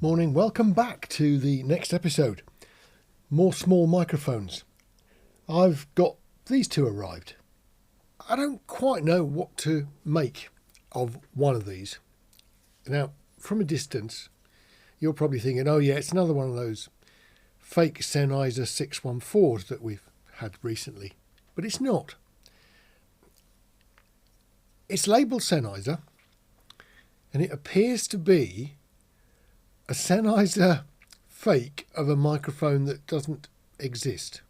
Morning, welcome back to the next episode. More small microphones. I've got these two arrived. I don't quite know what to make of one of these. Now, from a distance, you're probably thinking, oh yeah, it's another one of those fake Sennheiser 614s that we've had recently. But it's not. It's labelled Sennheiser, and it appears to be a Sennheiser fake of a microphone that doesn't exist.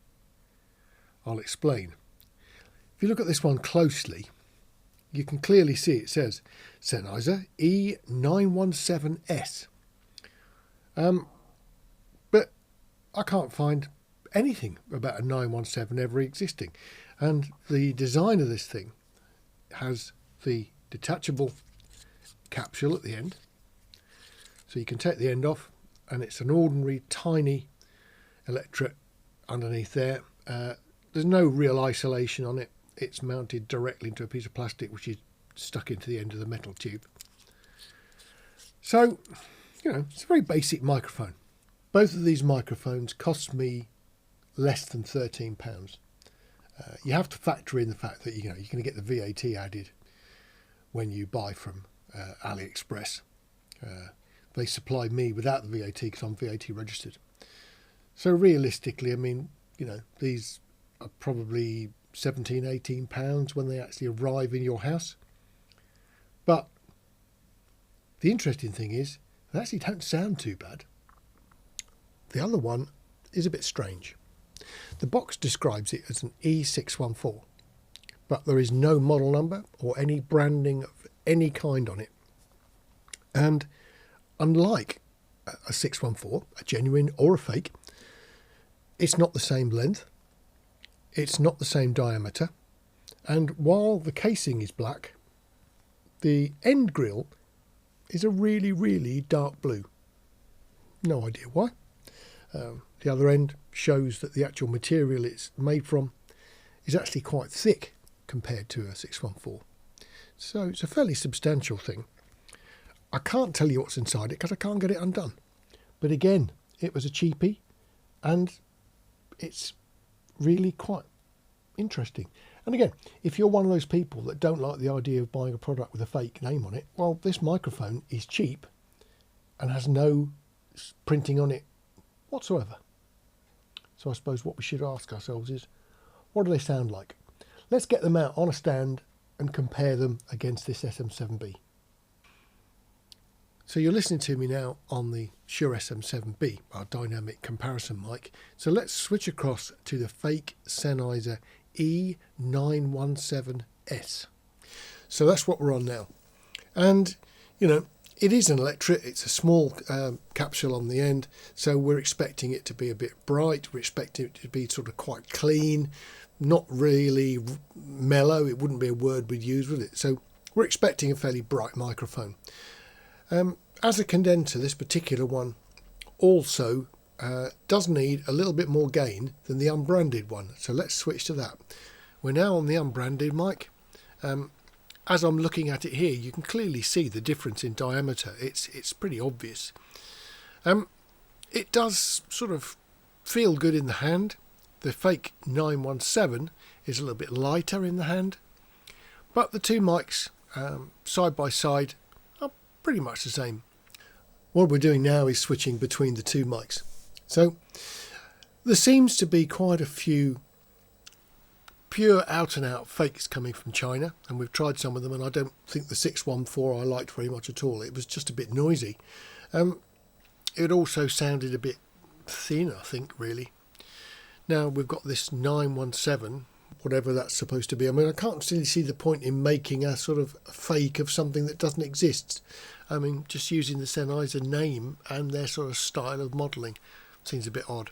I'll explain. If you look at this one closely, you can clearly see it says Sennheiser e917s. But I can't find anything about a 917 ever existing. And the design of this thing has the detachable capsule at the end. So you can take the end off, and it's an ordinary tiny electret underneath there. There's no real isolation on it. It's mounted directly into a piece of plastic which is stuck into the end of the metal tube. So, it's a very basic microphone. Both of these microphones cost me less than £13. You have to factor in the fact that you're going to get the VAT added when you buy from AliExpress. They supply me without the VAT because I'm VAT registered. So realistically, these are probably £17-18 when they actually arrive in your house. But the interesting thing is, they actually don't sound too bad. The other one is a bit strange. The box describes it as an E614, but there is no model number or any branding of any kind on it. And unlike a 614, a genuine or a fake, it's not the same length, it's not the same diameter, and while the casing is black, the end grill is a really, really dark blue. No idea why. The other end shows that the actual material it's made from is actually quite thick compared to a 614. So it's a fairly substantial thing. I can't tell you what's inside it because I can't get it undone. But again, it was a cheapie, and it's really quite interesting. And again, if you're one of those people that don't like the idea of buying a product with a fake name on it, well, this microphone is cheap and has no printing on it whatsoever. So I suppose what we should ask ourselves is, what do they sound like? Let's get them out on a stand and compare them against this SM7B. So you're listening to me now on the Shure SM7B, our dynamic comparison mic. So let's switch across to the fake Sennheiser e917s. So that's what we're on now. And, it is an electret. It's a small capsule on the end. So we're expecting it to be a bit bright. We're expecting it to be sort of quite clean, not really mellow. It wouldn't be a word we'd use, would it? So we're expecting a fairly bright microphone. As a condenser, this particular one also does need a little bit more gain than the unbranded one. So let's switch to that. We're now on the unbranded mic. As I'm looking at it here, you can clearly see the difference in diameter. It's pretty obvious. It does sort of feel good in the hand. The fake 917 is a little bit lighter in the hand. But the two mics side by side are pretty much the same. What we're doing now is switching between the two mics. So there seems to be quite a few pure out and out fakes coming from China, and we've tried some of them, and I don't think the 614 I liked very much at all. It was just a bit noisy. It also sounded a bit thin, I think, really. Now we've got this 917, whatever that's supposed to be. I can't really see the point in making a sort of fake of something that doesn't exist. Just using the Sennheiser name and their sort of style of modelling seems a bit odd.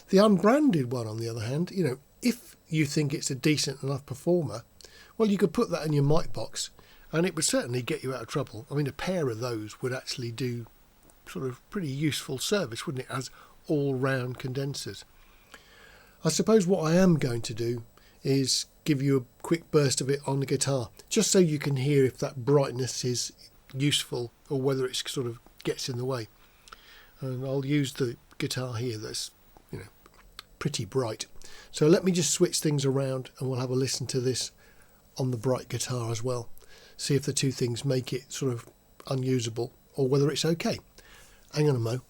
The unbranded one, on the other hand, if you think it's a decent enough performer, well, you could put that in your mic box and it would certainly get you out of trouble. A pair of those would actually do sort of pretty useful service, wouldn't it, as all-round condensers. I suppose what I am going to do is give you a quick burst of it on the guitar, just so you can hear if that brightness is useful or whether it sort of gets in the way. and I'll use the guitar here that's, you know, pretty bright. So let me just switch things around and we'll have a listen to this on the bright guitar as well. See if the two things make it sort of unusable or whether it's okay. Hang on a mo.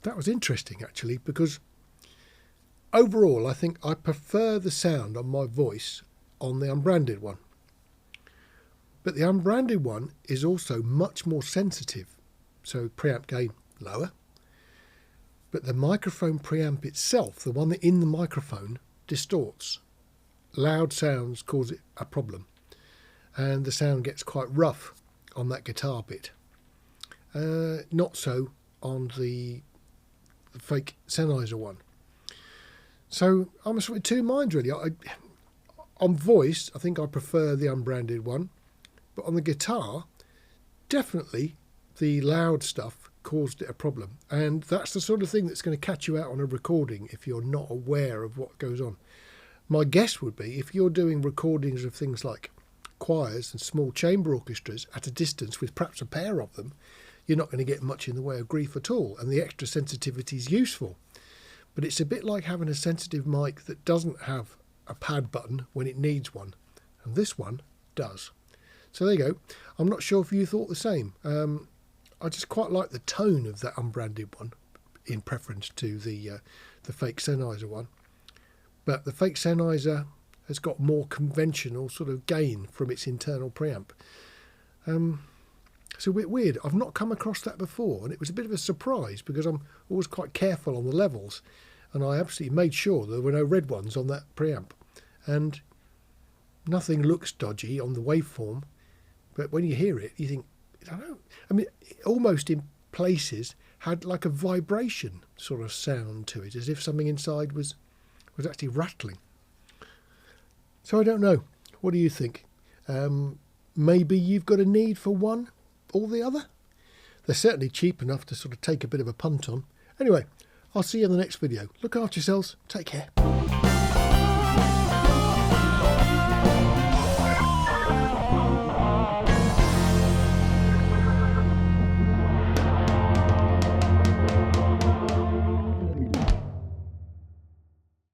That was interesting actually, because overall I think I prefer the sound on my voice on the unbranded one. But the unbranded one is also much more sensitive, so preamp gain lower. But the microphone preamp itself, the one that in the microphone, distorts. Loud sounds cause it a problem, and the sound gets quite rough on that guitar bit. Not so on the fake Sennheiser one. So I'm sort of in two minds really. On voice, I think I prefer the unbranded one, but on the guitar, definitely the loud stuff caused it a problem, and that's the sort of thing that's going to catch you out on a recording if you're not aware of what goes on. My guess would be if you're doing recordings of things like choirs and small chamber orchestras at a distance with perhaps a pair of them, you're not going to get much in the way of grief at all, and the extra sensitivity is useful. But it's a bit like having a sensitive mic that doesn't have a pad button when it needs one, and this one does. So there you go. I'm not sure if you thought the same. I just quite like the tone of that unbranded one in preference to the fake Sennheiser one. But the fake Sennheiser has got more conventional sort of gain from its internal preamp. It's a bit weird. I've not come across that before, and it was a bit of a surprise because I'm always quite careful on the levels, and I absolutely made sure there were no red ones on that preamp, and nothing looks dodgy on the waveform, but when you hear it you think, I don't know, I mean, it almost in places had like a vibration sort of sound to it, as if something inside was actually rattling. So I don't know. What do you think? Maybe you've got a need for one or the other? They're certainly cheap enough to sort of take a bit of a punt on. Anyway, I'll see you in the next video. Look after yourselves. Take care.